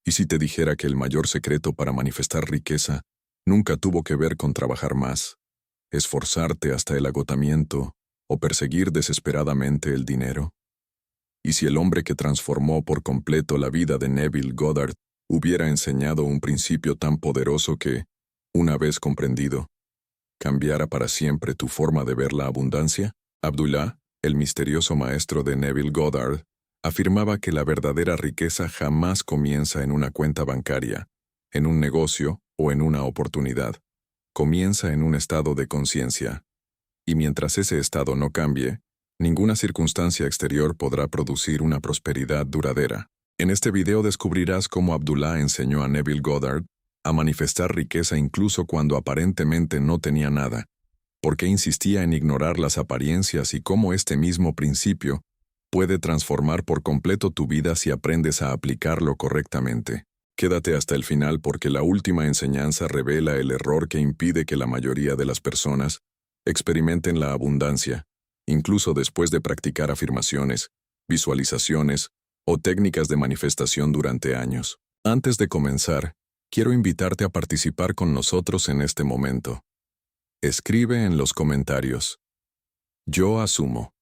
¿Y si te dijera que el mayor secreto para manifestar riqueza nunca tuvo que ver con trabajar más, esforzarte hasta el agotamiento o perseguir desesperadamente el dinero? ¿Y si el hombre que transformó por completo la vida de Neville Goddard hubiera enseñado un principio tan poderoso que, una vez comprendido, cambiara para siempre tu forma de ver la abundancia? Abdullah, el misterioso maestro de Neville Goddard, afirmaba que la verdadera riqueza jamás comienza en una cuenta bancaria, en un negocio o en una oportunidad. Comienza en un estado de conciencia. Y mientras ese estado no cambie, ninguna circunstancia exterior podrá producir una prosperidad duradera. En este video descubrirás cómo Abdullah enseñó a Neville Goddard a manifestar riqueza incluso cuando aparentemente no tenía nada, por qué insistía en ignorar las apariencias y cómo este mismo principio puede transformar por completo tu vida si aprendes a aplicarlo correctamente. Quédate hasta el final porque la última enseñanza revela el error que impide que la mayoría de las personas experimenten la abundancia, incluso después de practicar afirmaciones, visualizaciones o técnicas de manifestación durante años. Antes de comenzar, quiero invitarte a participar con nosotros en este momento. Escribe en los comentarios: yo asumo.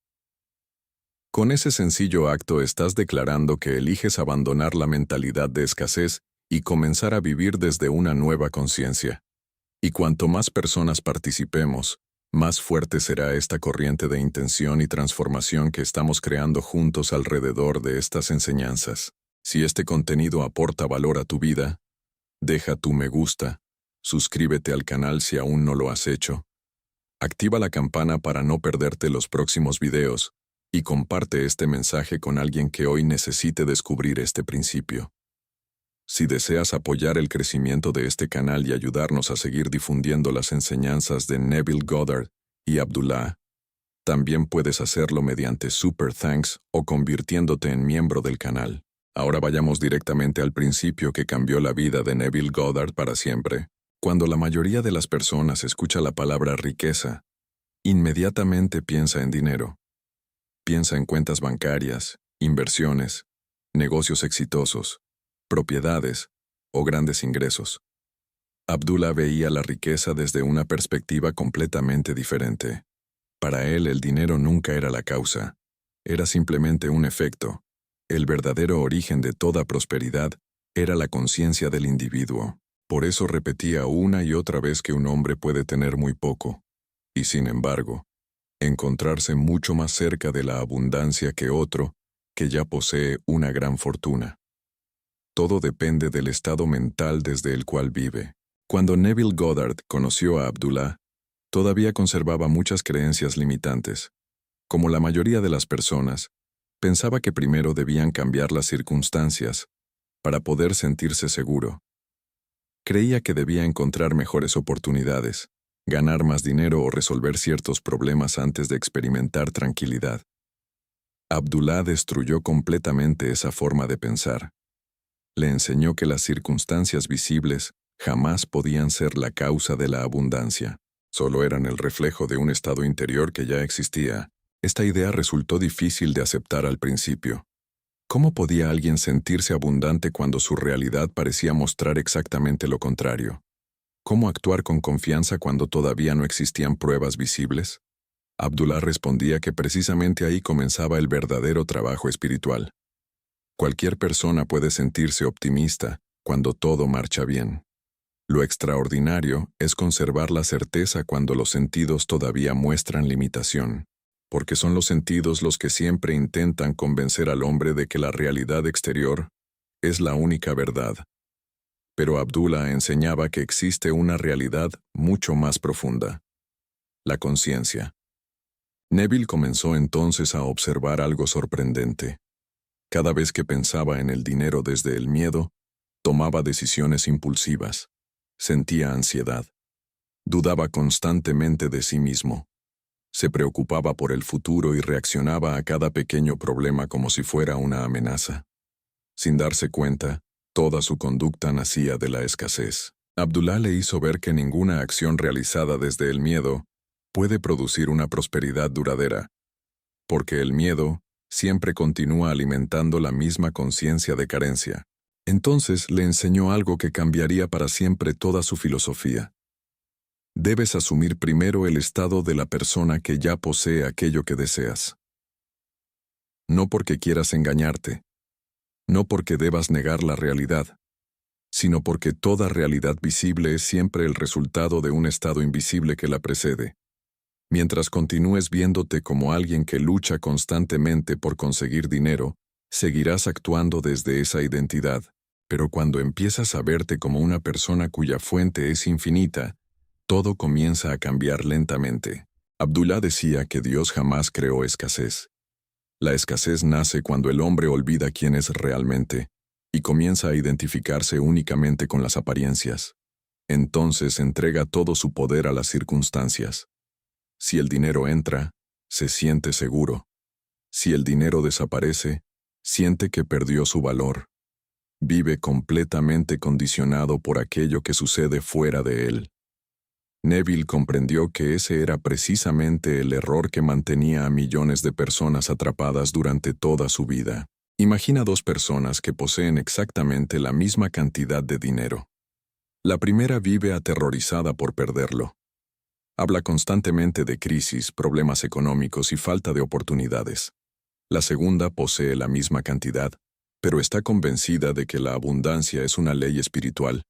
Con ese sencillo acto estás declarando que eliges abandonar la mentalidad de escasez y comenzar a vivir desde una nueva conciencia. Y cuanto más personas participemos, más fuerte será esta corriente de intención y transformación que estamos creando juntos alrededor de estas enseñanzas. Si este contenido aporta valor a tu vida, deja tu me gusta, suscríbete al canal si aún no lo has hecho, activa la campana para no perderte los próximos videos y comparte este mensaje con alguien que hoy necesite descubrir este principio. Si deseas apoyar el crecimiento de este canal y ayudarnos a seguir difundiendo las enseñanzas de Neville Goddard y Abdullah, también puedes hacerlo mediante Super Thanks o convirtiéndote en miembro del canal. Ahora vayamos directamente al principio que cambió la vida de Neville Goddard para siempre. Cuando la mayoría de las personas escucha la palabra riqueza, inmediatamente piensa en dinero. Piensa en cuentas bancarias, inversiones, negocios exitosos, propiedades o grandes ingresos. Abdullah veía la riqueza desde una perspectiva completamente diferente. Para él el dinero nunca era la causa, era simplemente un efecto. El verdadero origen de toda prosperidad era la conciencia del individuo. Por eso repetía una y otra vez que un hombre puede tener muy poco, y sin embargo, encontrarse mucho más cerca de la abundancia que otro que ya posee una gran fortuna. Todo depende del estado mental desde el cual vive. Cuando Neville Goddard conoció a Abdullah, todavía conservaba muchas creencias limitantes. Como la mayoría de las personas, pensaba que primero debían cambiar las circunstancias para poder sentirse seguro. Creía que debía encontrar mejores oportunidades, ganar más dinero o resolver ciertos problemas antes de experimentar tranquilidad. Abdullah destruyó completamente esa forma de pensar. Le enseñó que las circunstancias visibles jamás podían ser la causa de la abundancia, solo eran el reflejo de un estado interior que ya existía. Esta idea resultó difícil de aceptar al principio. ¿Cómo podía alguien sentirse abundante cuando su realidad parecía mostrar exactamente lo contrario? ¿Cómo actuar con confianza cuando todavía no existían pruebas visibles? Abdullah respondía que precisamente ahí comenzaba el verdadero trabajo espiritual. Cualquier persona puede sentirse optimista cuando todo marcha bien. Lo extraordinario es conservar la certeza cuando los sentidos todavía muestran limitación, porque son los sentidos los que siempre intentan convencer al hombre de que la realidad exterior es la única verdad. Pero Abdullah enseñaba que existe una realidad mucho más profunda: la conciencia. Neville comenzó entonces a observar algo sorprendente. Cada vez que pensaba en el dinero desde el miedo, tomaba decisiones impulsivas, sentía ansiedad, dudaba constantemente de sí mismo, se preocupaba por el futuro y reaccionaba a cada pequeño problema como si fuera una amenaza. Sin darse cuenta, toda su conducta nacía de la escasez. Abdullah le hizo ver que ninguna acción realizada desde el miedo puede producir una prosperidad duradera, porque el miedo siempre continúa alimentando la misma conciencia de carencia. Entonces le enseñó algo que cambiaría para siempre toda su filosofía. Debes asumir primero el estado de la persona que ya posee aquello que deseas. No porque quieras engañarte, no porque debas negar la realidad, sino porque toda realidad visible es siempre el resultado de un estado invisible que la precede. Mientras continúes viéndote como alguien que lucha constantemente por conseguir dinero, seguirás actuando desde esa identidad, pero cuando empiezas a verte como una persona cuya fuente es infinita, todo comienza a cambiar lentamente. Abdullah decía que Dios jamás creó escasez. La escasez nace cuando el hombre olvida quién es realmente y comienza a identificarse únicamente con las apariencias. Entonces entrega todo su poder a las circunstancias. Si el dinero entra, se siente seguro. Si el dinero desaparece, siente que perdió su valor. Vive completamente condicionado por aquello que sucede fuera de él. Neville comprendió que ese era precisamente el error que mantenía a millones de personas atrapadas durante toda su vida. Imagina dos personas que poseen exactamente la misma cantidad de dinero. La primera vive aterrorizada por perderlo. Habla constantemente de crisis, problemas económicos y falta de oportunidades. La segunda posee la misma cantidad, pero está convencida de que la abundancia es una ley espiritual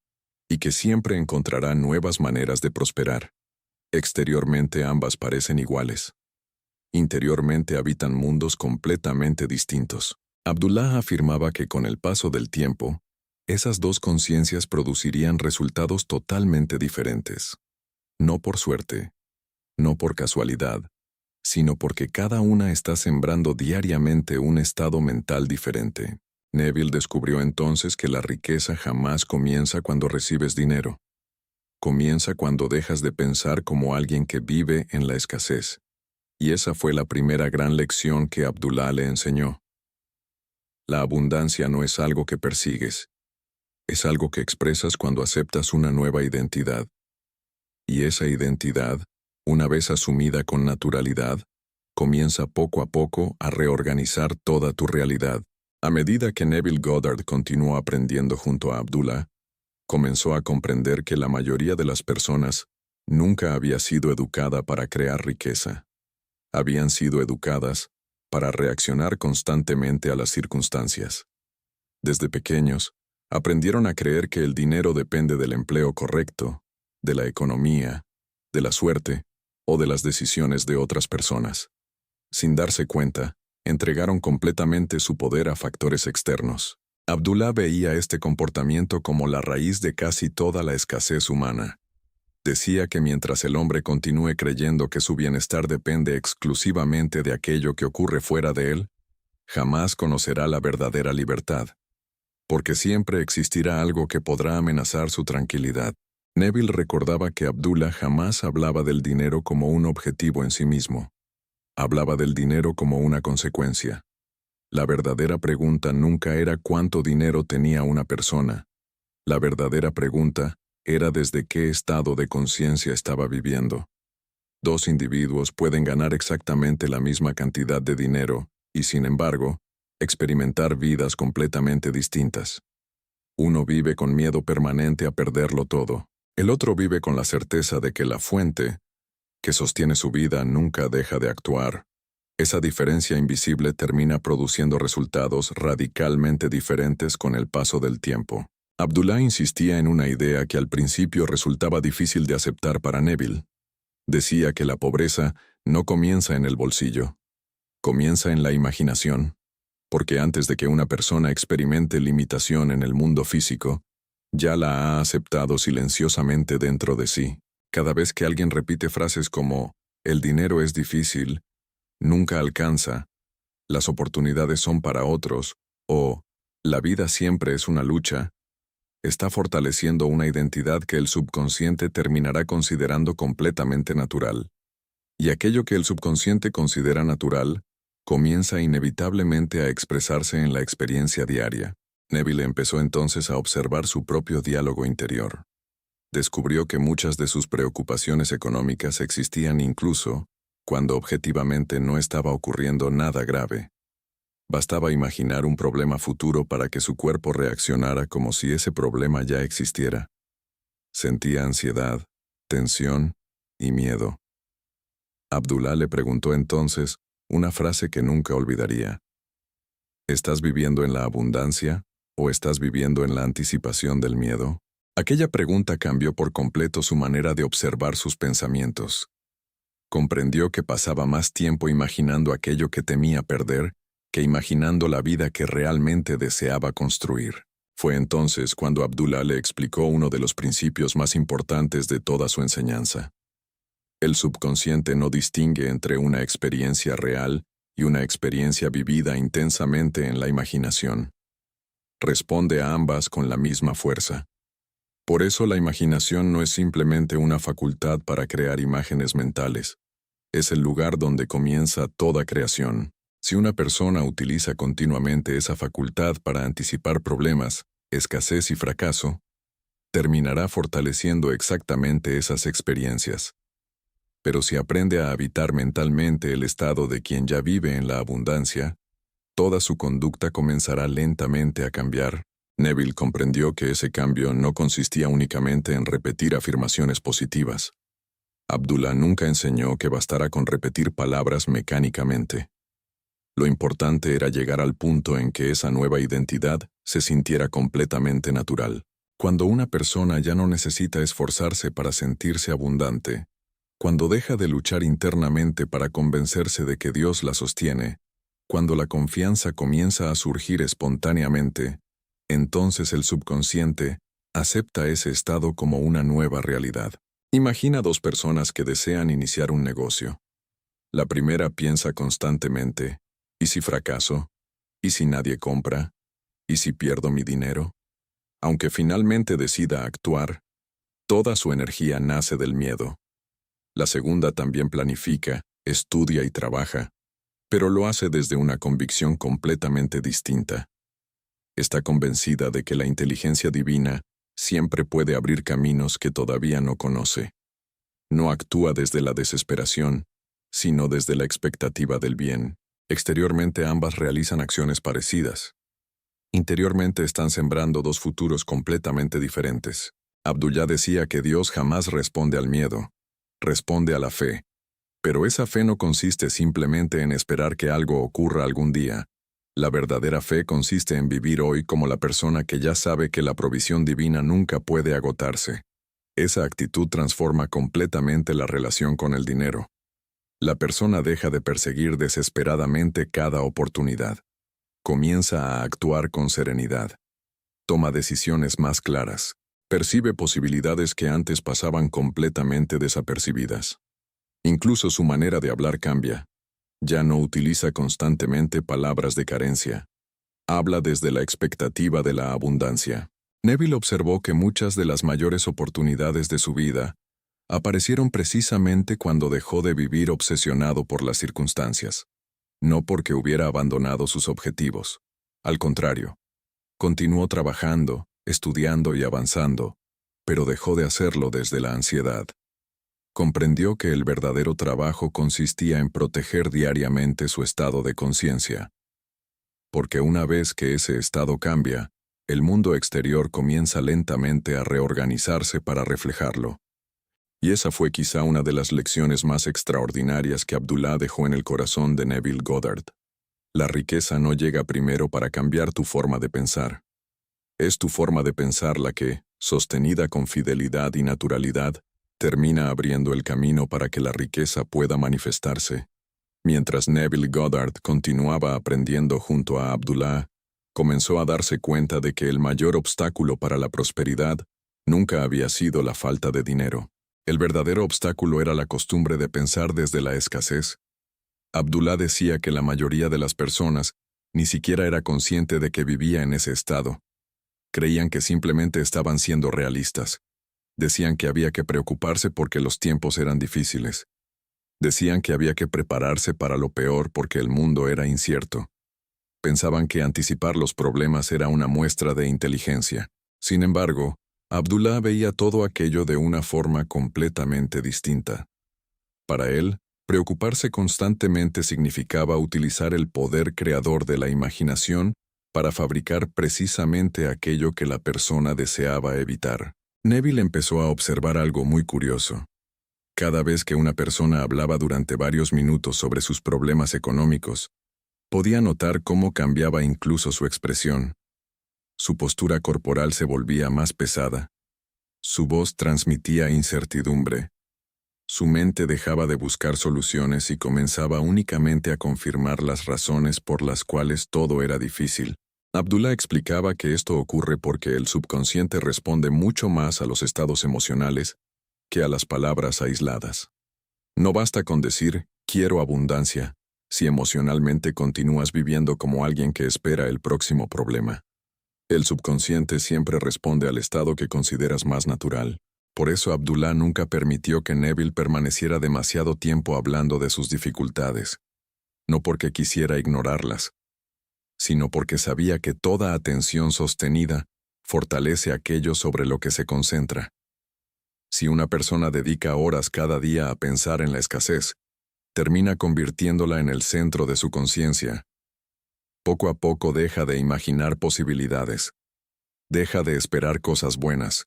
y que siempre encontrará nuevas maneras de prosperar. Exteriormente ambas parecen iguales. Interiormente habitan mundos completamente distintos. Abdullah afirmaba que con el paso del tiempo, esas dos conciencias producirían resultados totalmente diferentes. No por suerte, no por casualidad, sino porque cada una está sembrando diariamente un estado mental diferente. Neville descubrió entonces que la riqueza jamás comienza cuando recibes dinero. Comienza cuando dejas de pensar como alguien que vive en la escasez. Y esa fue la primera gran lección que Abdullah le enseñó. La abundancia no es algo que persigues, es algo que expresas cuando aceptas una nueva identidad. Y esa identidad, una vez asumida con naturalidad, comienza poco a poco a reorganizar toda tu realidad. A medida que Neville Goddard continuó aprendiendo junto a Abdullah, comenzó a comprender que la mayoría de las personas nunca había sido educada para crear riqueza. Habían sido educadas para reaccionar constantemente a las circunstancias. Desde pequeños, aprendieron a creer que el dinero depende del empleo correcto, de la economía, de la suerte o de las decisiones de otras personas. Sin darse cuenta, entregaron completamente su poder a factores externos. Abdullah veía este comportamiento como la raíz de casi toda la escasez humana. Decía que mientras el hombre continúe creyendo que su bienestar depende exclusivamente de aquello que ocurre fuera de él, jamás conocerá la verdadera libertad, porque siempre existirá algo que podrá amenazar su tranquilidad. Neville recordaba que Abdullah jamás hablaba del dinero como un objetivo en sí mismo. Hablaba del dinero como una consecuencia. La verdadera pregunta nunca era cuánto dinero tenía una persona. La verdadera pregunta era desde qué estado de conciencia estaba viviendo. Dos individuos pueden ganar exactamente la misma cantidad de dinero y, sin embargo, experimentar vidas completamente distintas. Uno vive con miedo permanente a perderlo todo. El otro vive con la certeza de que la fuente que sostiene su vida nunca deja de actuar. Esa diferencia invisible termina produciendo resultados radicalmente diferentes con el paso del tiempo. Abdullah insistía en una idea que al principio resultaba difícil de aceptar para Neville. Decía que la pobreza no comienza en el bolsillo, comienza en la imaginación, porque antes de que una persona experimente limitación en el mundo físico, ya la ha aceptado silenciosamente dentro de sí. Cada vez que alguien repite frases como «el dinero es difícil», «nunca alcanza», «las oportunidades son para otros» o «la vida siempre es una lucha», está fortaleciendo una identidad que el subconsciente terminará considerando completamente natural. Y aquello que el subconsciente considera natural comienza inevitablemente a expresarse en la experiencia diaria. Neville empezó entonces a observar su propio diálogo interior. Descubrió que muchas de sus preocupaciones económicas existían incluso cuando objetivamente no estaba ocurriendo nada grave. Bastaba imaginar un problema futuro para que su cuerpo reaccionara como si ese problema ya existiera. Sentía ansiedad, tensión y miedo. Abdullah le preguntó entonces una frase que nunca olvidaría. ¿Estás viviendo en la abundancia o estás viviendo en la anticipación del miedo? Aquella pregunta cambió por completo su manera de observar sus pensamientos. Comprendió que pasaba más tiempo imaginando aquello que temía perder que imaginando la vida que realmente deseaba construir. Fue entonces cuando Abdullah le explicó uno de los principios más importantes de toda su enseñanza. El subconsciente no distingue entre una experiencia real y una experiencia vivida intensamente en la imaginación. Responde a ambas con la misma fuerza. Por eso la imaginación no es simplemente una facultad para crear imágenes mentales. Es el lugar donde comienza toda creación. Si una persona utiliza continuamente esa facultad para anticipar problemas, escasez y fracaso, terminará fortaleciendo exactamente esas experiencias. Pero si aprende a habitar mentalmente el estado de quien ya vive en la abundancia, toda su conducta comenzará lentamente a cambiar. Neville comprendió que ese cambio no consistía únicamente en repetir afirmaciones positivas. Abdullah nunca enseñó que bastara con repetir palabras mecánicamente. Lo importante era llegar al punto en que esa nueva identidad se sintiera completamente natural. Cuando una persona ya no necesita esforzarse para sentirse abundante, cuando deja de luchar internamente para convencerse de que Dios la sostiene, cuando la confianza comienza a surgir espontáneamente, entonces el subconsciente acepta ese estado como una nueva realidad. Imagina dos personas que desean iniciar un negocio. La primera piensa constantemente: ¿y si fracaso? ¿Y si nadie compra? ¿Y si pierdo mi dinero? Aunque finalmente decida actuar, toda su energía nace del miedo. La segunda también planifica, estudia y trabaja, pero lo hace desde una convicción completamente distinta. Está convencida de que la inteligencia divina siempre puede abrir caminos que todavía no conoce. No actúa desde la desesperación, sino desde la expectativa del bien. Exteriormente ambas realizan acciones parecidas. Interiormente están sembrando dos futuros completamente diferentes. Abdullah decía que Dios jamás responde al miedo, responde a la fe. Pero esa fe no consiste simplemente en esperar que algo ocurra algún día. La verdadera fe consiste en vivir hoy como la persona que ya sabe que la provisión divina nunca puede agotarse. Esa actitud transforma completamente la relación con el dinero. La persona deja de perseguir desesperadamente cada oportunidad. Comienza a actuar con serenidad. Toma decisiones más claras. Percibe posibilidades que antes pasaban completamente desapercibidas. Incluso su manera de hablar cambia. Ya no utiliza constantemente palabras de carencia. Habla desde la expectativa de la abundancia. Neville observó que muchas de las mayores oportunidades de su vida aparecieron precisamente cuando dejó de vivir obsesionado por las circunstancias, no porque hubiera abandonado sus objetivos. Al contrario, continuó trabajando, estudiando y avanzando, pero dejó de hacerlo desde la ansiedad. Comprendió que el verdadero trabajo consistía en proteger diariamente su estado de conciencia. Porque una vez que ese estado cambia, el mundo exterior comienza lentamente a reorganizarse para reflejarlo. Y esa fue quizá una de las lecciones más extraordinarias que Abdullah dejó en el corazón de Neville Goddard. La riqueza no llega primero para cambiar tu forma de pensar. Es tu forma de pensar la que, sostenida con fidelidad y naturalidad, termina abriendo el camino para que la riqueza pueda manifestarse. Mientras Neville Goddard continuaba aprendiendo junto a Abdullah, comenzó a darse cuenta de que el mayor obstáculo para la prosperidad nunca había sido la falta de dinero. El verdadero obstáculo era la costumbre de pensar desde la escasez. Abdullah decía que la mayoría de las personas ni siquiera era consciente de que vivía en ese estado. Creían que simplemente estaban siendo realistas. Decían que había que preocuparse porque los tiempos eran difíciles. Decían que había que prepararse para lo peor porque el mundo era incierto. Pensaban que anticipar los problemas era una muestra de inteligencia. Sin embargo, Abdullah veía todo aquello de una forma completamente distinta. Para él, Preocuparse constantemente significaba utilizar el poder creador de la imaginación para fabricar precisamente aquello que la persona deseaba evitar. Neville empezó a observar algo muy curioso. Cada vez que una persona hablaba durante varios minutos sobre sus problemas económicos, podía notar cómo cambiaba incluso su expresión. Su postura corporal se volvía más pesada. Su voz transmitía incertidumbre. Su mente dejaba de buscar soluciones y comenzaba únicamente a confirmar las razones por las cuales todo era difícil. Abdullah explicaba que esto ocurre porque el subconsciente responde mucho más a los estados emocionales que a las palabras aisladas. No basta con decir, quiero abundancia, si emocionalmente continúas viviendo como alguien que espera el próximo problema. El subconsciente siempre responde al estado que consideras más natural. Por eso Abdullah nunca permitió que Neville permaneciera demasiado tiempo hablando de sus dificultades. No porque quisiera ignorarlas, sino porque sabía que toda atención sostenida fortalece aquello sobre lo que se concentra. Si una persona dedica horas cada día a pensar en la escasez, termina convirtiéndola en el centro de su conciencia. Poco a poco deja de imaginar posibilidades. Deja de esperar cosas buenas.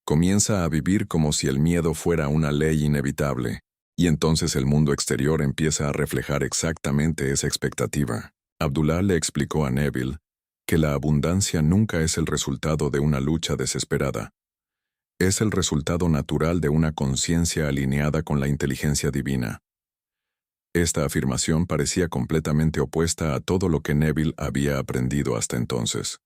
Comienza a vivir como si el miedo fuera una ley inevitable, y entonces el mundo exterior empieza a reflejar exactamente esa expectativa. Abdullah le explicó a Neville que la abundancia nunca es el resultado de una lucha desesperada. Es el resultado natural de una conciencia alineada con la inteligencia divina. Esta afirmación parecía completamente opuesta a todo lo que Neville había aprendido hasta entonces.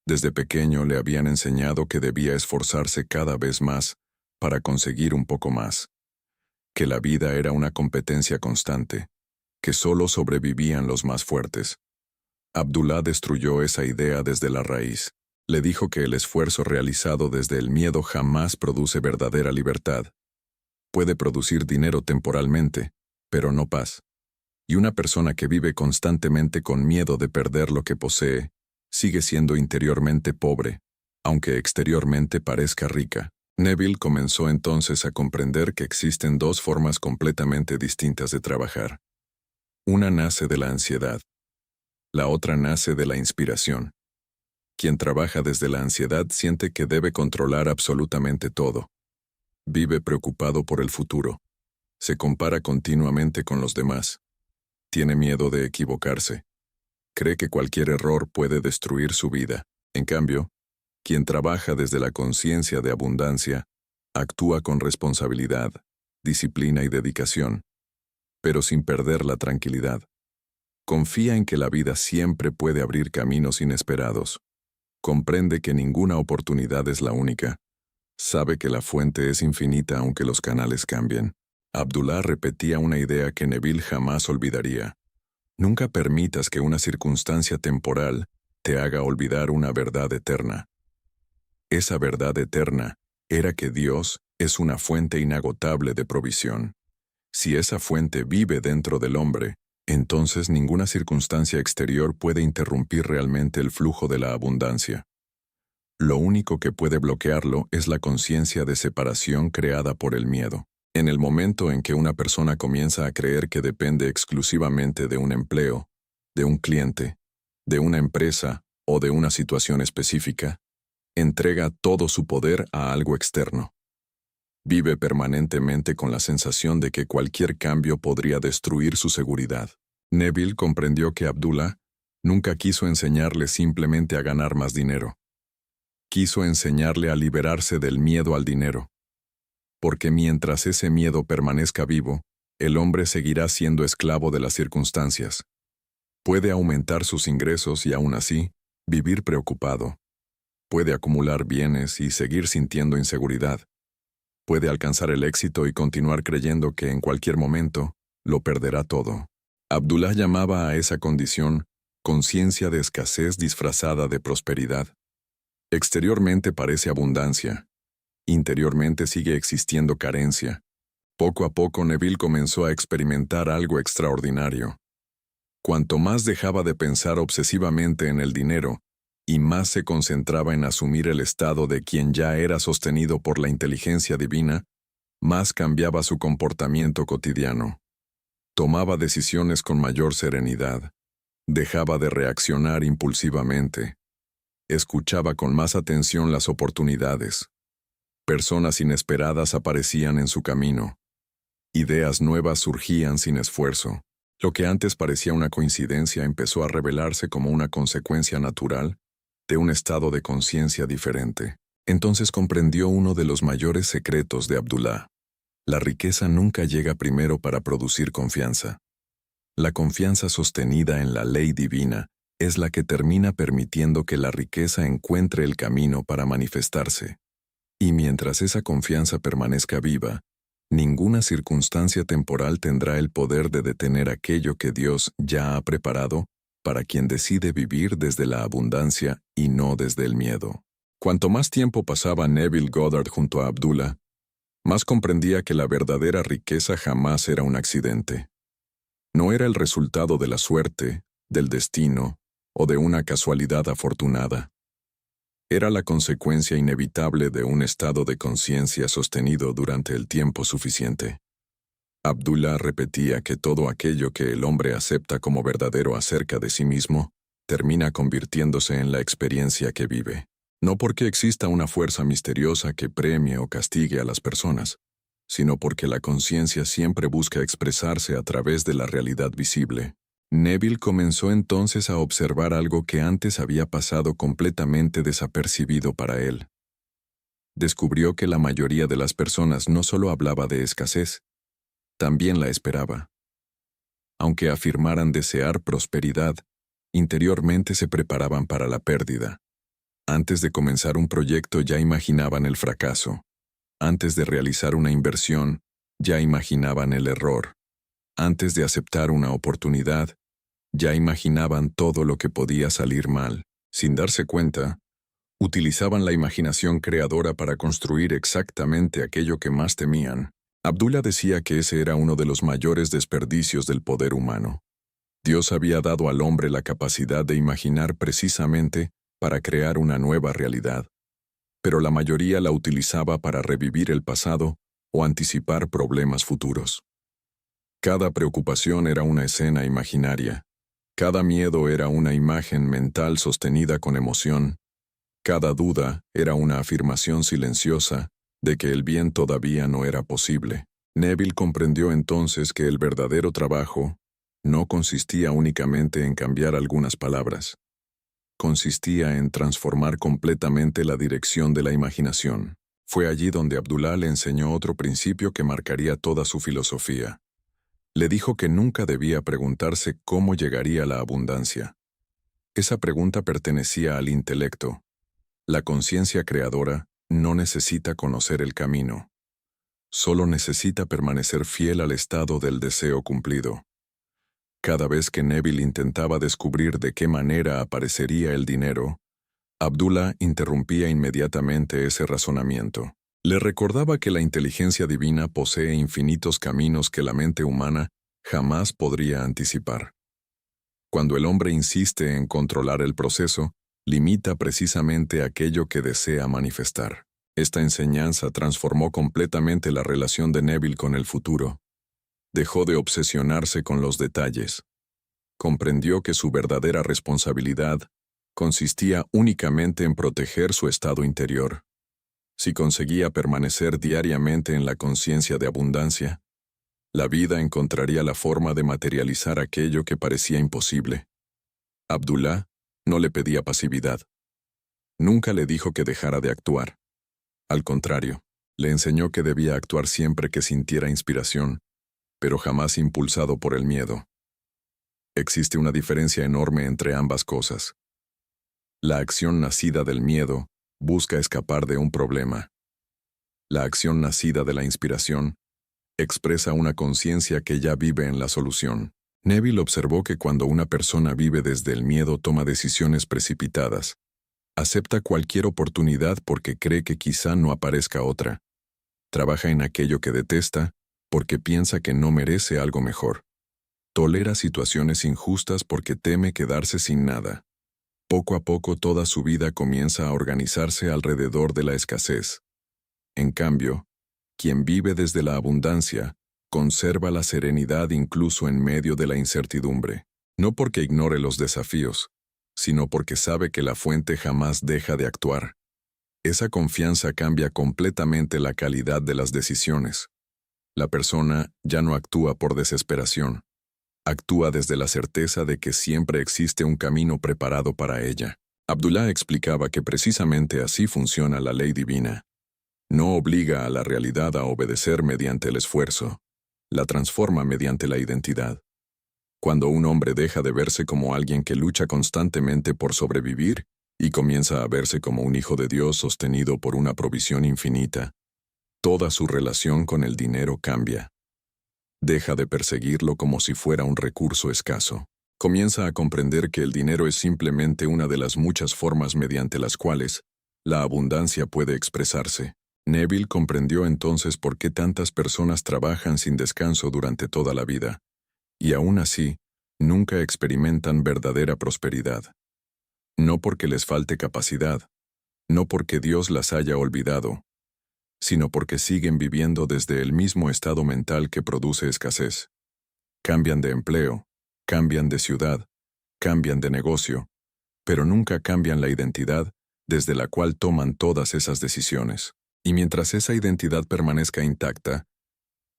Desde pequeño le habían enseñado que debía esforzarse cada vez más para conseguir un poco más, que la vida era una competencia constante, que solo sobrevivían los más fuertes. Abdullah destruyó esa idea desde la raíz. Le dijo que el esfuerzo realizado desde el miedo jamás produce verdadera libertad. Puede producir dinero temporalmente, pero no paz. Y una persona que vive constantemente con miedo de perder lo que posee, sigue siendo interiormente pobre, aunque exteriormente parezca rica. Neville comenzó entonces a comprender que existen dos formas completamente distintas de trabajar. Una nace de la ansiedad. La otra nace de la inspiración. Quien trabaja desde la ansiedad siente que debe controlar absolutamente todo. Vive preocupado por el futuro. Se compara continuamente con los demás. Tiene miedo de equivocarse. Cree que cualquier error puede destruir su vida. En cambio, quien trabaja desde la conciencia de abundancia, actúa con responsabilidad, disciplina y dedicación, pero sin perder la tranquilidad. Confía en que la vida siempre puede abrir caminos inesperados. Comprende que ninguna oportunidad es la única. Sabe que la fuente es infinita aunque los canales cambien. Abdullah repetía una idea que Neville jamás olvidaría. Nunca permitas que una circunstancia temporal te haga olvidar una verdad eterna. Esa verdad eterna era que Dios es una fuente inagotable de provisión. Si esa fuente vive dentro del hombre, entonces ninguna circunstancia exterior puede interrumpir realmente el flujo de la abundancia. Lo único que puede bloquearlo es la conciencia de separación creada por el miedo. En el momento en que una persona comienza a creer que depende exclusivamente de un empleo, de un cliente, de una empresa o de una situación específica, entrega todo su poder a algo externo. Vive permanentemente con la sensación de que cualquier cambio podría destruir su seguridad. Neville comprendió que Abdullah nunca quiso enseñarle simplemente a ganar más dinero. Quiso enseñarle a liberarse del miedo al dinero. Porque mientras ese miedo permanezca vivo, el hombre seguirá siendo esclavo de las circunstancias. Puede aumentar sus ingresos y aún así, vivir preocupado. Puede acumular bienes y seguir sintiendo inseguridad. Puede alcanzar el éxito y continuar creyendo que en cualquier momento lo perderá todo. Abdullah llamaba a esa condición conciencia de escasez disfrazada de prosperidad. Exteriormente parece abundancia. Interiormente sigue existiendo carencia. Poco a poco Neville comenzó a experimentar algo extraordinario. Cuanto más dejaba de pensar obsesivamente en el dinero, y más se concentraba en asumir el estado de quien ya era sostenido por la inteligencia divina, más cambiaba su comportamiento cotidiano. Tomaba decisiones con mayor serenidad, dejaba de reaccionar impulsivamente, escuchaba con más atención las oportunidades. Personas inesperadas aparecían en su camino. Ideas nuevas surgían sin esfuerzo. Lo que antes parecía una coincidencia empezó a revelarse como una consecuencia natural de un estado de conciencia diferente. Entonces comprendió uno de los mayores secretos de Abdullah. La riqueza nunca llega primero para producir confianza. La confianza sostenida en la ley divina es la que termina permitiendo que la riqueza encuentre el camino para manifestarse. Y mientras esa confianza permanezca viva, ninguna circunstancia temporal tendrá el poder de detener aquello que Dios ya ha preparado para quien decide vivir desde la abundancia y no desde el miedo. Cuanto más tiempo pasaba Neville Goddard junto a Abdullah, más comprendía que la verdadera riqueza jamás era un accidente. No era el resultado de la suerte, del destino o de una casualidad afortunada. Era la consecuencia inevitable de un estado de conciencia sostenido durante el tiempo suficiente. Abdullah repetía que todo aquello que el hombre acepta como verdadero acerca de sí mismo termina convirtiéndose en la experiencia que vive. No porque exista una fuerza misteriosa que premie o castigue a las personas, sino porque la conciencia siempre busca expresarse a través de la realidad visible. Neville comenzó entonces a observar algo que antes había pasado completamente desapercibido para él. Descubrió que la mayoría de las personas no solo hablaba de escasez, también la esperaba. Aunque afirmaran desear prosperidad, interiormente se preparaban para la pérdida. Antes de comenzar un proyecto ya imaginaban el fracaso. Antes de realizar una inversión, ya imaginaban el error. Antes de aceptar una oportunidad, ya imaginaban todo lo que podía salir mal. Sin darse cuenta, utilizaban la imaginación creadora para construir exactamente aquello que más temían. Abdullah decía que ese era uno de los mayores desperdicios del poder humano. Dios había dado al hombre la capacidad de imaginar precisamente para crear una nueva realidad, pero la mayoría la utilizaba para revivir el pasado o anticipar problemas futuros. Cada preocupación era una escena imaginaria. Cada miedo era una imagen mental sostenida con emoción. Cada duda era una afirmación silenciosa de que el bien todavía no era posible. Neville comprendió entonces que el verdadero trabajo no consistía únicamente en cambiar algunas palabras. Consistía en transformar completamente la dirección de la imaginación. Fue allí donde Abdullah le enseñó otro principio que marcaría toda su filosofía. Le dijo que nunca debía preguntarse cómo llegaría la abundancia. Esa pregunta pertenecía al intelecto. La conciencia creadora no necesita conocer el camino. Solo necesita permanecer fiel al estado del deseo cumplido. Cada vez que Neville intentaba descubrir de qué manera aparecería el dinero, Abdullah interrumpía inmediatamente ese razonamiento. Le recordaba que la inteligencia divina posee infinitos caminos que la mente humana jamás podría anticipar. Cuando el hombre insiste en controlar el proceso, limita precisamente aquello que desea manifestar. Esta enseñanza transformó completamente la relación de Neville con el futuro. Dejó de obsesionarse con los detalles. Comprendió que su verdadera responsabilidad consistía únicamente en proteger su estado interior. Si conseguía permanecer diariamente en la conciencia de abundancia, la vida encontraría la forma de materializar aquello que parecía imposible. Abdullah no le pedía pasividad. Nunca le dijo que dejara de actuar. Al contrario, le enseñó que debía actuar siempre que sintiera inspiración, pero jamás impulsado por el miedo. Existe una diferencia enorme entre ambas cosas. La acción nacida del miedo busca escapar de un problema. La acción nacida de la inspiración expresa una conciencia que ya vive en la solución. Neville observó que cuando una persona vive desde el miedo toma decisiones precipitadas. Acepta cualquier oportunidad porque cree que quizá no aparezca otra. Trabaja en aquello que detesta porque piensa que no merece algo mejor. Tolera situaciones injustas porque teme quedarse sin nada. Poco a poco toda su vida comienza a organizarse alrededor de la escasez. En cambio, Quien vive desde la abundancia, conserva la serenidad incluso en medio de la incertidumbre, no porque ignore los desafíos, sino porque sabe que la fuente jamás deja de actuar. Esa confianza cambia completamente la calidad de las decisiones. La persona ya no actúa por desesperación, actúa desde la certeza de que siempre existe un camino preparado para ella. Abdullah explicaba que precisamente así funciona la ley divina. No obliga a la realidad a obedecer mediante el esfuerzo, la transforma mediante la identidad. Cuando un hombre deja de verse como alguien que lucha constantemente por sobrevivir y comienza a verse como un hijo de Dios sostenido por una provisión infinita, toda su relación con el dinero cambia. Deja de perseguirlo como si fuera un recurso escaso. Comienza a comprender que el dinero es simplemente una de las muchas formas mediante las cuales la abundancia puede expresarse. Neville comprendió entonces por qué tantas personas trabajan sin descanso durante toda la vida, y aún así, nunca experimentan verdadera prosperidad. No porque les falte capacidad, no porque Dios las haya olvidado, sino porque siguen viviendo desde el mismo estado mental que produce escasez. Cambian de empleo, cambian de ciudad, cambian de negocio, pero nunca cambian la identidad desde la cual toman todas esas decisiones. Y mientras esa identidad permanezca intacta,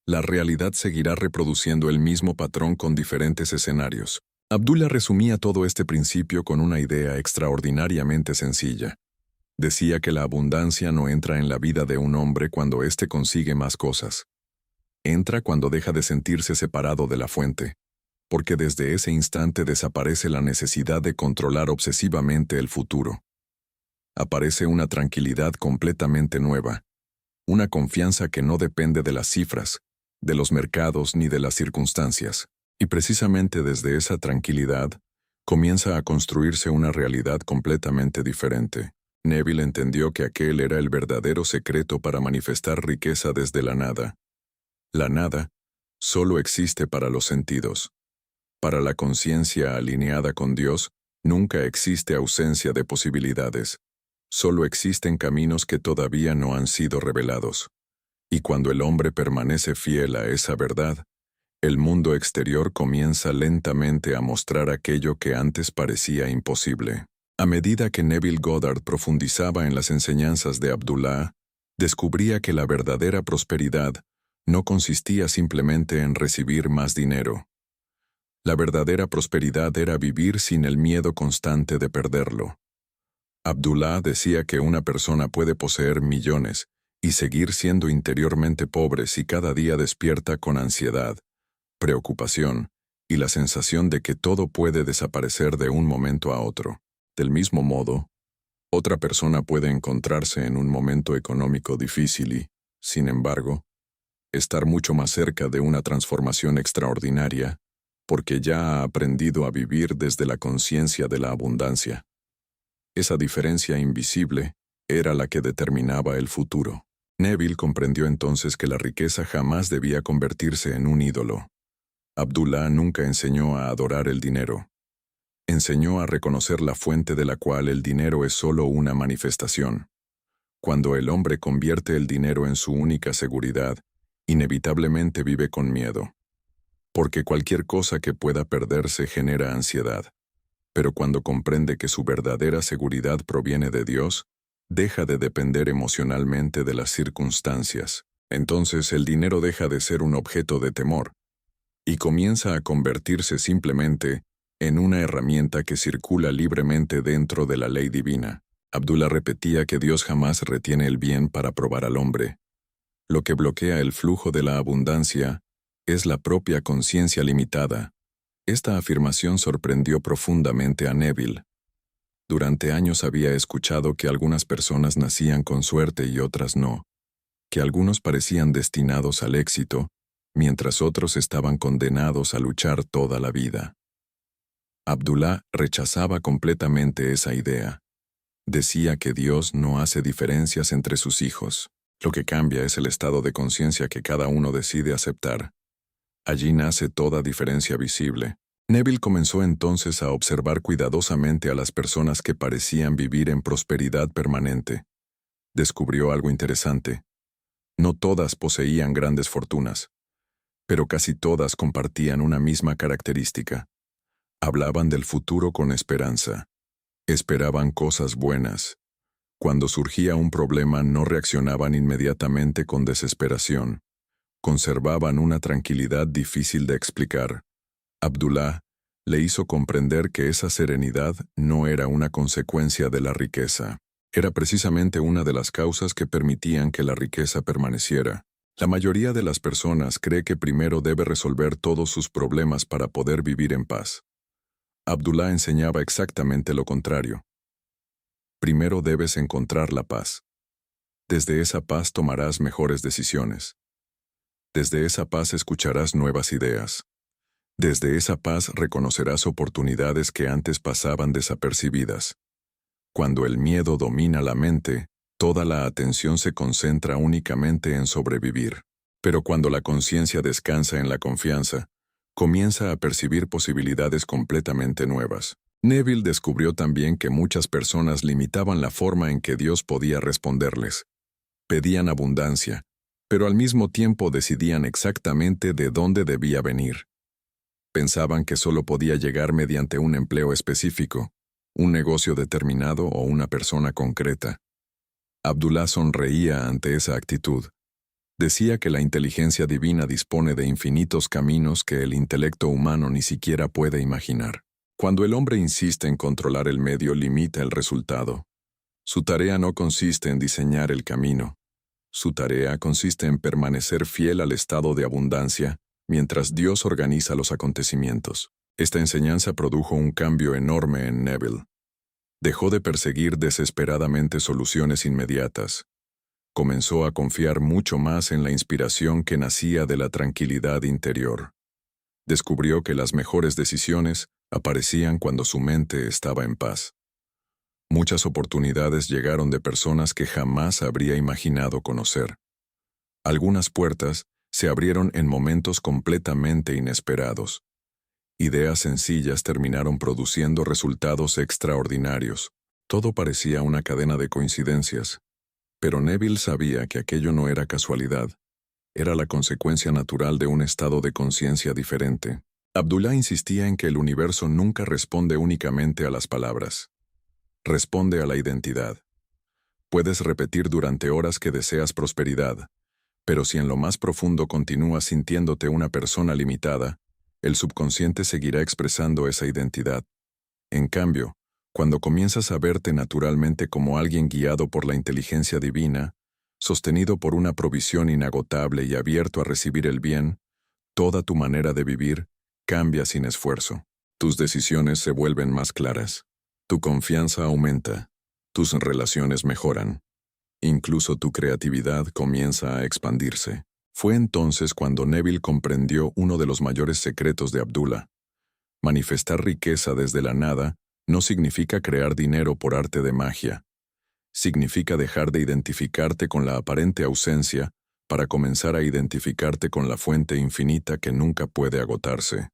la realidad seguirá reproduciendo el mismo patrón con diferentes escenarios. Abdullah resumía todo este principio con una idea extraordinariamente sencilla. Decía que la abundancia no entra en la vida de un hombre cuando éste consigue más cosas. Entra cuando deja de sentirse separado de la fuente, porque desde ese instante desaparece la necesidad de controlar obsesivamente el futuro. Aparece una tranquilidad completamente nueva, una confianza que no depende de las cifras, de los mercados ni de las circunstancias. Y precisamente desde esa tranquilidad, comienza a construirse una realidad completamente diferente. Neville entendió que aquel era el verdadero secreto para manifestar riqueza desde la nada. La nada solo existe para los sentidos. Para la conciencia alineada con Dios, nunca existe ausencia de posibilidades. Solo existen caminos que todavía no han sido revelados. Y cuando el hombre permanece fiel a esa verdad, el mundo exterior comienza lentamente a mostrar aquello que antes parecía imposible. A medida que Neville Goddard profundizaba en las enseñanzas de Abdullah, descubría que la verdadera prosperidad no consistía simplemente en recibir más dinero. La verdadera prosperidad era vivir sin el miedo constante de perderlo. Abdullah decía que una persona puede poseer millones y seguir siendo interiormente pobre si cada día despierta con ansiedad, preocupación y la sensación de que todo puede desaparecer de un momento a otro. Del mismo modo, otra persona puede encontrarse en un momento económico difícil y, sin embargo, estar mucho más cerca de una transformación extraordinaria porque ya ha aprendido a vivir desde la conciencia de la abundancia. Esa diferencia invisible era la que determinaba el futuro. Neville comprendió entonces que la riqueza jamás debía convertirse en un ídolo. Abdullah nunca enseñó a adorar el dinero. Enseñó a reconocer la fuente de la cual el dinero es solo una manifestación. Cuando el hombre convierte el dinero en su única seguridad, inevitablemente vive con miedo. Porque cualquier cosa que pueda perderse genera ansiedad. Pero cuando comprende que su verdadera seguridad proviene de Dios, deja de depender emocionalmente de las circunstancias. Entonces el dinero deja de ser un objeto de temor y comienza a convertirse simplemente en una herramienta que circula libremente dentro de la ley divina. Abdullah repetía que Dios jamás retiene el bien para probar al hombre. Lo que bloquea el flujo de la abundancia es la propia conciencia limitada. Esta afirmación sorprendió profundamente a Neville. Durante años había escuchado que algunas personas nacían con suerte y otras no, que algunos parecían destinados al éxito, mientras otros estaban condenados a luchar toda la vida. Abdullah rechazaba completamente esa idea. Decía que Dios no hace diferencias entre sus hijos. Lo que cambia es el estado de conciencia que cada uno decide aceptar. Allí nace toda diferencia visible. Neville comenzó entonces a observar cuidadosamente a las personas que parecían vivir en prosperidad permanente. Descubrió algo interesante. No todas poseían grandes fortunas, pero casi todas compartían una misma característica. Hablaban del futuro con esperanza. Esperaban cosas buenas. Cuando surgía un problema no reaccionaban inmediatamente con desesperación. Conservaban una tranquilidad difícil de explicar. Abdullah le hizo comprender que esa serenidad no era una consecuencia de la riqueza. Era precisamente una de las causas que permitían que la riqueza permaneciera. La mayoría de las personas cree que primero debe resolver todos sus problemas para poder vivir en paz. Abdullah enseñaba exactamente lo contrario. Primero debes encontrar la paz. Desde esa paz tomarás mejores decisiones. Desde esa paz escucharás nuevas ideas. Desde esa paz reconocerás oportunidades que antes pasaban desapercibidas. Cuando el miedo domina la mente, toda la atención se concentra únicamente en sobrevivir. Pero cuando la conciencia descansa en la confianza, comienza a percibir posibilidades completamente nuevas. Neville descubrió también que muchas personas limitaban la forma en que Dios podía responderles. Pedían abundancia, pero al mismo tiempo decidían exactamente de dónde debía venir. Pensaban que solo podía llegar mediante un empleo específico, un negocio determinado o una persona concreta. Abdullah sonreía ante esa actitud. Decía que la inteligencia divina dispone de infinitos caminos que el intelecto humano ni siquiera puede imaginar. Cuando el hombre insiste en controlar el medio, limita el resultado. Su tarea no consiste en diseñar el camino. Su tarea consiste en permanecer fiel al estado de abundancia, mientras Dios organiza los acontecimientos. Esta enseñanza produjo un cambio enorme en Neville. Dejó de perseguir desesperadamente soluciones inmediatas. Comenzó a confiar mucho más en la inspiración que nacía de la tranquilidad interior. Descubrió que las mejores decisiones aparecían cuando su mente estaba en paz. Muchas oportunidades llegaron de personas que jamás habría imaginado conocer. Algunas puertas se abrieron en momentos completamente inesperados. Ideas sencillas terminaron produciendo resultados extraordinarios. Todo parecía una cadena de coincidencias. Pero Neville sabía que aquello no era casualidad. Era la consecuencia natural de un estado de conciencia diferente. Abdullah insistía en que el universo nunca responde únicamente a las palabras. Responde a la identidad. Puedes repetir durante horas que deseas prosperidad, pero si en lo más profundo continúas sintiéndote una persona limitada, el subconsciente seguirá expresando esa identidad. En cambio, cuando comienzas a verte naturalmente como alguien guiado por la inteligencia divina, sostenido por una provisión inagotable y abierto a recibir el bien, toda tu manera de vivir cambia sin esfuerzo. Tus decisiones se vuelven más claras. Tu confianza aumenta. Tus relaciones mejoran. Incluso tu creatividad comienza a expandirse. Fue entonces cuando Neville comprendió uno de los mayores secretos de Abdullah. Manifestar riqueza desde la nada no significa crear dinero por arte de magia. Significa dejar de identificarte con la aparente ausencia para comenzar a identificarte con la fuente infinita que nunca puede agotarse.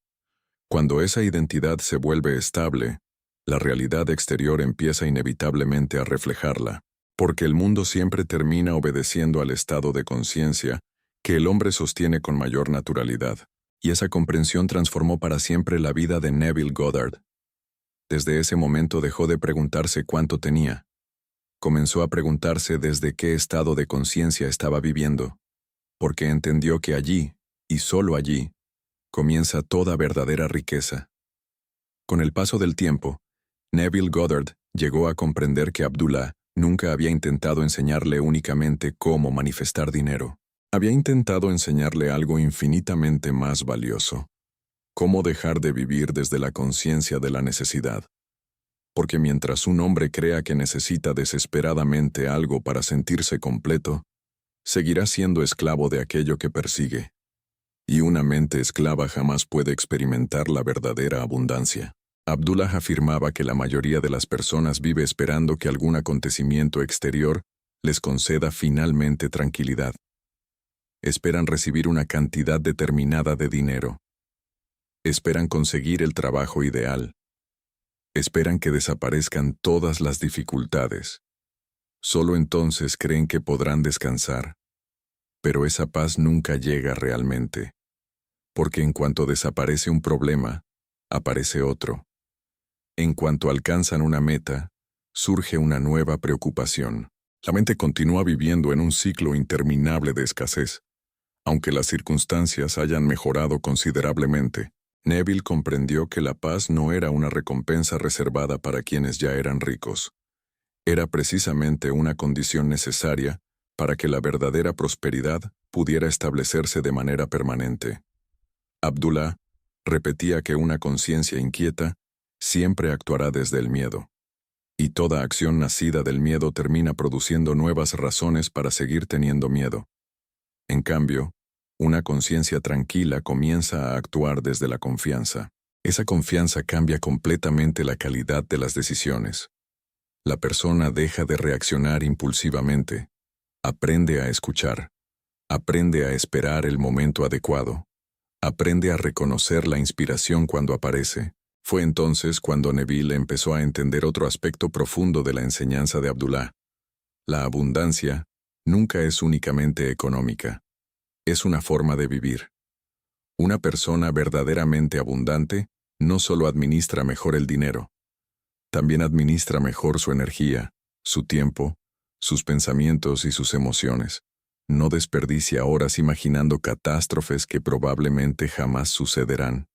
Cuando esa identidad se vuelve estable, la realidad exterior empieza inevitablemente a reflejarla, porque el mundo siempre termina obedeciendo al estado de conciencia que el hombre sostiene con mayor naturalidad, y esa comprensión transformó para siempre la vida de Neville Goddard. Desde ese momento dejó de preguntarse cuánto tenía. Comenzó a preguntarse desde qué estado de conciencia estaba viviendo, porque entendió que allí, y solo allí, comienza toda verdadera riqueza. Con el paso del tiempo, Neville Goddard llegó a comprender que Abdullah nunca había intentado enseñarle únicamente cómo manifestar dinero. Había intentado enseñarle algo infinitamente más valioso: cómo dejar de vivir desde la conciencia de la necesidad. Porque mientras un hombre crea que necesita desesperadamente algo para sentirse completo, seguirá siendo esclavo de aquello que persigue. Y una mente esclava jamás puede experimentar la verdadera abundancia. Abdullah afirmaba que la mayoría de las personas vive esperando que algún acontecimiento exterior les conceda finalmente tranquilidad. Esperan recibir una cantidad determinada de dinero. Esperan conseguir el trabajo ideal. Esperan que desaparezcan todas las dificultades. Solo entonces creen que podrán descansar. Pero esa paz nunca llega realmente, porque en cuanto desaparece un problema, aparece otro. En cuanto alcanzan una meta, surge una nueva preocupación. La mente continúa viviendo en un ciclo interminable de escasez. Aunque las circunstancias hayan mejorado considerablemente, Neville comprendió que la paz no era una recompensa reservada para quienes ya eran ricos. Era precisamente una condición necesaria para que la verdadera prosperidad pudiera establecerse de manera permanente. Abdullah repetía que una conciencia inquieta siempre actuará desde el miedo, y toda acción nacida del miedo termina produciendo nuevas razones para seguir teniendo miedo. En cambio, una conciencia tranquila comienza a actuar desde la confianza. Esa confianza cambia completamente la calidad de las decisiones. La persona deja de reaccionar impulsivamente, aprende a escuchar, aprende a esperar el momento adecuado, aprende a reconocer la inspiración cuando aparece. Fue entonces cuando Neville empezó a entender otro aspecto profundo de la enseñanza de Abdullah. La abundancia nunca es únicamente económica. Es una forma de vivir. Una persona verdaderamente abundante no solo administra mejor el dinero, también administra mejor su energía, su tiempo, sus pensamientos y sus emociones. No desperdicia horas imaginando catástrofes que probablemente jamás sucederán.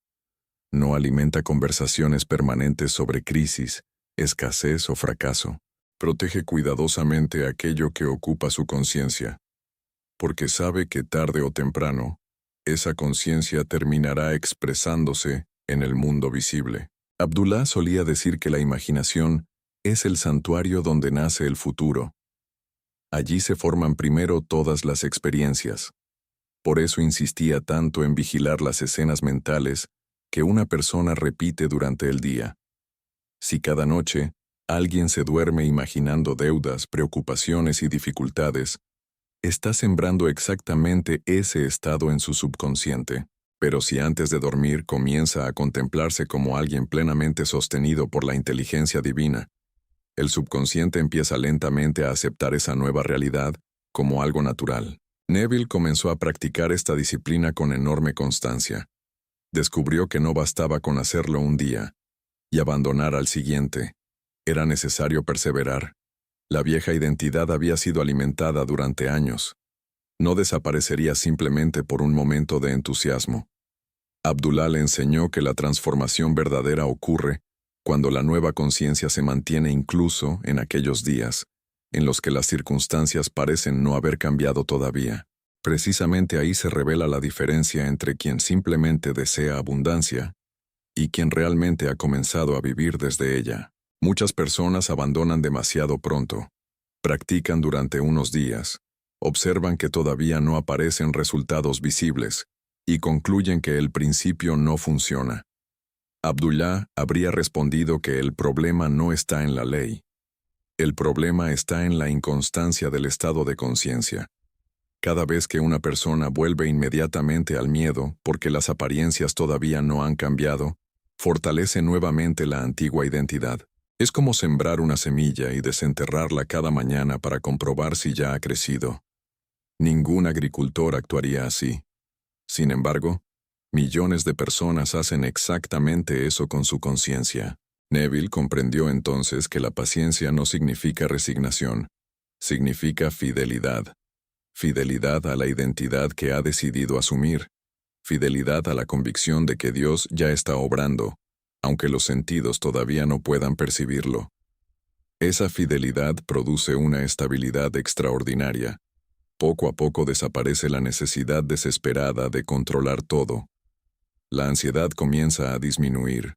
No alimenta conversaciones permanentes sobre crisis, escasez o fracaso. Protege cuidadosamente aquello que ocupa su conciencia, porque sabe que tarde o temprano, esa conciencia terminará expresándose en el mundo visible. Abdullah solía decir que la imaginación es el santuario donde nace el futuro. Allí se forman primero todas las experiencias. Por eso insistía tanto en vigilar las escenas mentales que una persona repite durante el día. Si cada noche alguien se duerme imaginando deudas, preocupaciones y dificultades, está sembrando exactamente ese estado en su subconsciente. Pero si antes de dormir comienza a contemplarse como alguien plenamente sostenido por la inteligencia divina, el subconsciente empieza lentamente a aceptar esa nueva realidad como algo natural. Neville comenzó a practicar esta disciplina con enorme constancia. Descubrió que no bastaba con hacerlo un día y abandonar al siguiente. Era necesario perseverar. La vieja identidad había sido alimentada durante años. No desaparecería simplemente por un momento de entusiasmo. Abdullah le enseñó que la transformación verdadera ocurre cuando la nueva conciencia se mantiene incluso en aquellos días en los que las circunstancias parecen no haber cambiado todavía. Precisamente ahí se revela la diferencia entre quien simplemente desea abundancia y quien realmente ha comenzado a vivir desde ella. Muchas personas abandonan demasiado pronto. Practican durante unos días, observan que todavía no aparecen resultados visibles y concluyen que el principio no funciona. Abdullah habría respondido que el problema no está en la ley. El problema está en la inconstancia del estado de conciencia. Cada vez que una persona vuelve inmediatamente al miedo porque las apariencias todavía no han cambiado, fortalece nuevamente la antigua identidad. Es como sembrar una semilla y desenterrarla cada mañana para comprobar si ya ha crecido. Ningún agricultor actuaría así. Sin embargo, millones de personas hacen exactamente eso con su conciencia. Neville comprendió entonces que la paciencia no significa resignación, significa fidelidad. Fidelidad a la identidad que ha decidido asumir, fidelidad a la convicción de que Dios ya está obrando, aunque los sentidos todavía no puedan percibirlo. Esa fidelidad produce una estabilidad extraordinaria. Poco a poco desaparece la necesidad desesperada de controlar todo. La ansiedad comienza a disminuir.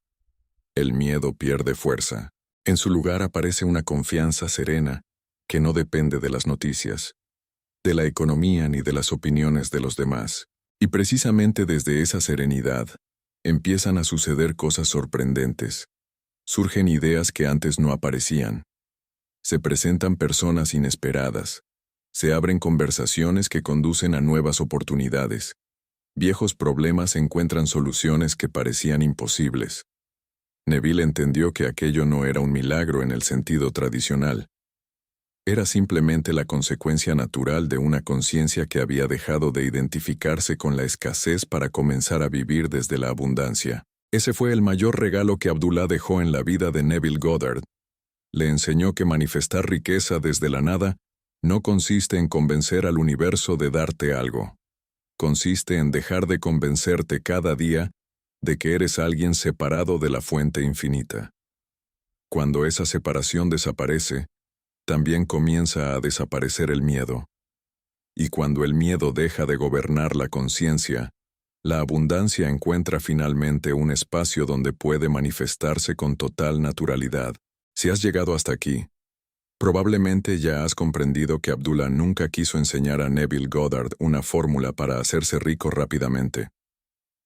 El miedo pierde fuerza. En su lugar aparece una confianza serena que no depende de las noticias, de la economía ni de las opiniones de los demás. Y precisamente desde esa serenidad, empiezan a suceder cosas sorprendentes. Surgen ideas que antes no aparecían. Se presentan personas inesperadas. Se abren conversaciones que conducen a nuevas oportunidades. Viejos problemas encuentran soluciones que parecían imposibles. Neville entendió que aquello no era un milagro en el sentido tradicional. Era simplemente la consecuencia natural de una conciencia que había dejado de identificarse con la escasez para comenzar a vivir desde la abundancia. Ese fue el mayor regalo que Abdullah dejó en la vida de Neville Goddard. Le enseñó que manifestar riqueza desde la nada no consiste en convencer al universo de darte algo. Consiste en dejar de convencerte cada día de que eres alguien separado de la fuente infinita. Cuando esa separación desaparece, también comienza a desaparecer el miedo. Y cuando el miedo deja de gobernar la conciencia, la abundancia encuentra finalmente un espacio donde puede manifestarse con total naturalidad. Si has llegado hasta aquí, probablemente ya has comprendido que Abdullah nunca quiso enseñar a Neville Goddard una fórmula para hacerse rico rápidamente.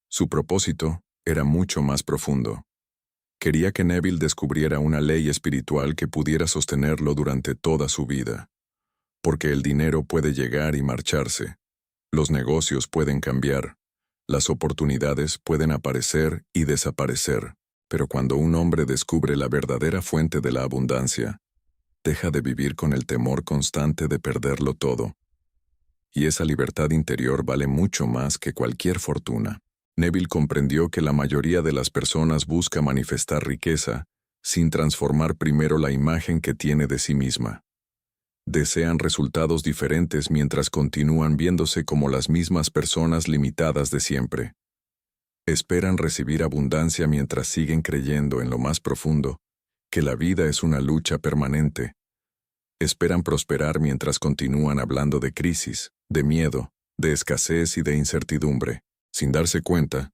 Su propósito era mucho más profundo. Quería que Neville descubriera una ley espiritual que pudiera sostenerlo durante toda su vida. Porque el dinero puede llegar y marcharse. Los negocios pueden cambiar. Las oportunidades pueden aparecer y desaparecer. Pero cuando un hombre descubre la verdadera fuente de la abundancia, deja de vivir con el temor constante de perderlo todo. Y esa libertad interior vale mucho más que cualquier fortuna. Neville comprendió que la mayoría de las personas busca manifestar riqueza sin transformar primero la imagen que tiene de sí misma. Desean resultados diferentes mientras continúan viéndose como las mismas personas limitadas de siempre. Esperan recibir abundancia mientras siguen creyendo en lo más profundo que la vida es una lucha permanente. Esperan prosperar mientras continúan hablando de crisis, de miedo, de escasez y de incertidumbre. Sin darse cuenta,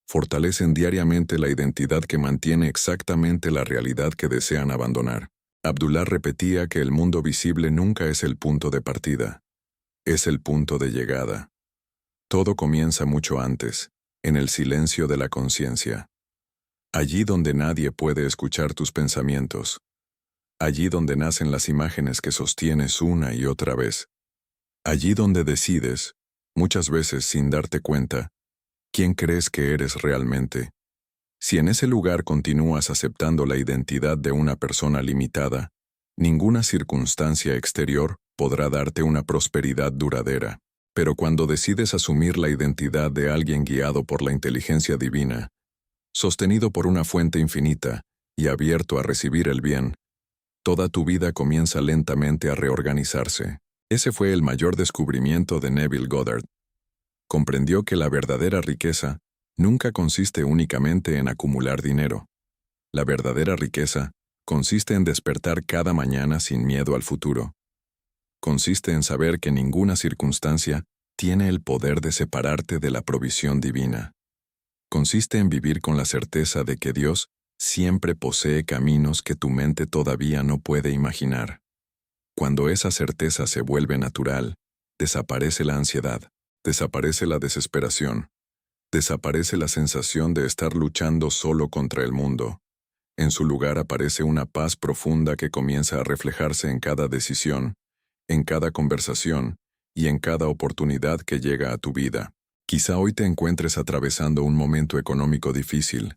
fortalecen diariamente la identidad que mantiene exactamente la realidad que desean abandonar. Abdullah repetía que el mundo visible nunca es el punto de partida, es el punto de llegada. Todo comienza mucho antes, en el silencio de la conciencia. Allí donde nadie puede escuchar tus pensamientos. Allí donde nacen las imágenes que sostienes una y otra vez. Allí donde decides, muchas veces sin darte cuenta, quién crees que eres realmente. Si en ese lugar continúas aceptando la identidad de una persona limitada, ninguna circunstancia exterior podrá darte una prosperidad duradera. Pero cuando decides asumir la identidad de alguien guiado por la inteligencia divina, sostenido por una fuente infinita y abierto a recibir el bien, toda tu vida comienza lentamente a reorganizarse. Ese fue el mayor descubrimiento de Neville Goddard. Comprendió que la verdadera riqueza nunca consiste únicamente en acumular dinero. La verdadera riqueza consiste en despertar cada mañana sin miedo al futuro. Consiste en saber que ninguna circunstancia tiene el poder de separarte de la provisión divina. Consiste en vivir con la certeza de que Dios siempre posee caminos que tu mente todavía no puede imaginar. Cuando esa certeza se vuelve natural, desaparece la ansiedad, desaparece la desesperación, desaparece la sensación de estar luchando solo contra el mundo. En su lugar aparece una paz profunda que comienza a reflejarse en cada decisión, en cada conversación y en cada oportunidad que llega a tu vida. Quizá hoy te encuentres atravesando un momento económico difícil.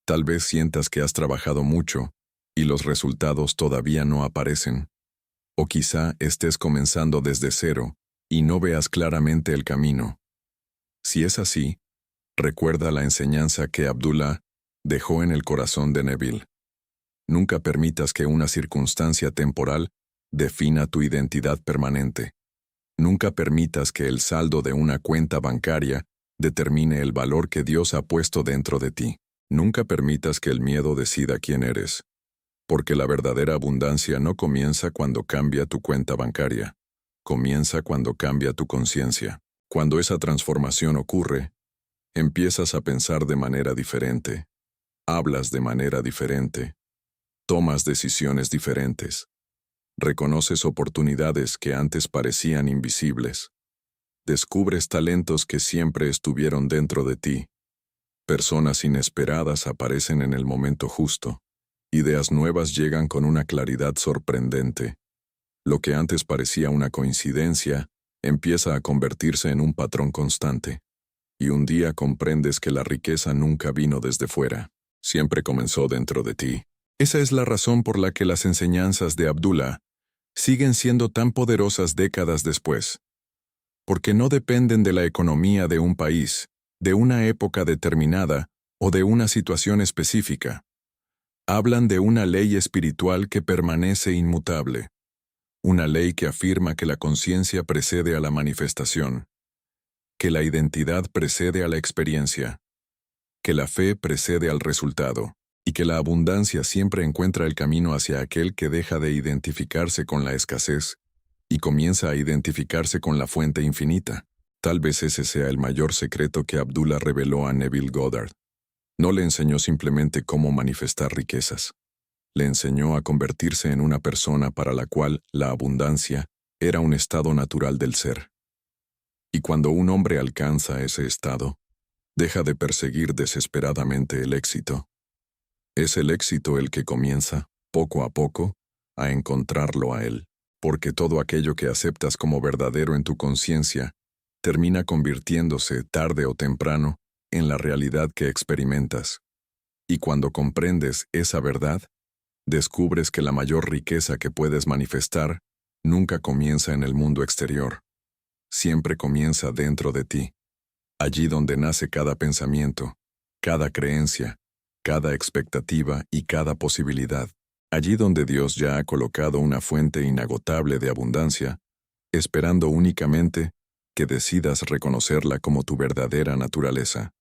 Tal vez sientas que has trabajado mucho y los resultados todavía no aparecen. O quizá estés comenzando desde cero y no veas claramente el camino. Si es así, recuerda la enseñanza que Abdullah dejó en el corazón de Neville. Nunca permitas que una circunstancia temporal defina tu identidad permanente. Nunca permitas que el saldo de una cuenta bancaria determine el valor que Dios ha puesto dentro de ti. Nunca permitas que el miedo decida quién eres. Porque la verdadera abundancia no comienza cuando cambia tu cuenta bancaria. Comienza cuando cambia tu conciencia. Cuando esa transformación ocurre, empiezas a pensar de manera diferente. Hablas de manera diferente. Tomas decisiones diferentes. Reconoces oportunidades que antes parecían invisibles. Descubres talentos que siempre estuvieron dentro de ti. Personas inesperadas aparecen en el momento justo. Ideas nuevas llegan con una claridad sorprendente. Lo que antes parecía una coincidencia, empieza a convertirse en un patrón constante. Y un día comprendes que la riqueza nunca vino desde fuera. Siempre comenzó dentro de ti. Esa es la razón por la que las enseñanzas de Abdullah siguen siendo tan poderosas décadas después, porque no dependen de la economía de un país, de una época determinada o de una situación específica. Hablan de una ley espiritual que permanece inmutable, una ley que afirma que la conciencia precede a la manifestación, que la identidad precede a la experiencia, que la fe precede al resultado, y que la abundancia siempre encuentra el camino hacia aquel que deja de identificarse con la escasez y comienza a identificarse con la fuente infinita. Tal vez ese sea el mayor secreto que Abdullah reveló a Neville Goddard. No le enseñó simplemente cómo manifestar riquezas. Le enseñó a convertirse en una persona para la cual la abundancia era un estado natural del ser. Y cuando un hombre alcanza ese estado, deja de perseguir desesperadamente el éxito. Es el éxito el que comienza, poco a poco, a encontrarlo a él, porque todo aquello que aceptas como verdadero en tu conciencia termina convirtiéndose, tarde o temprano, en la realidad que experimentas. Y cuando comprendes esa verdad, descubres que la mayor riqueza que puedes manifestar nunca comienza en el mundo exterior. Siempre comienza dentro de ti, allí donde nace cada pensamiento, cada creencia, cada expectativa y cada posibilidad. Allí donde Dios ya ha colocado una fuente inagotable de abundancia, esperando únicamente que decidas reconocerla como tu verdadera naturaleza.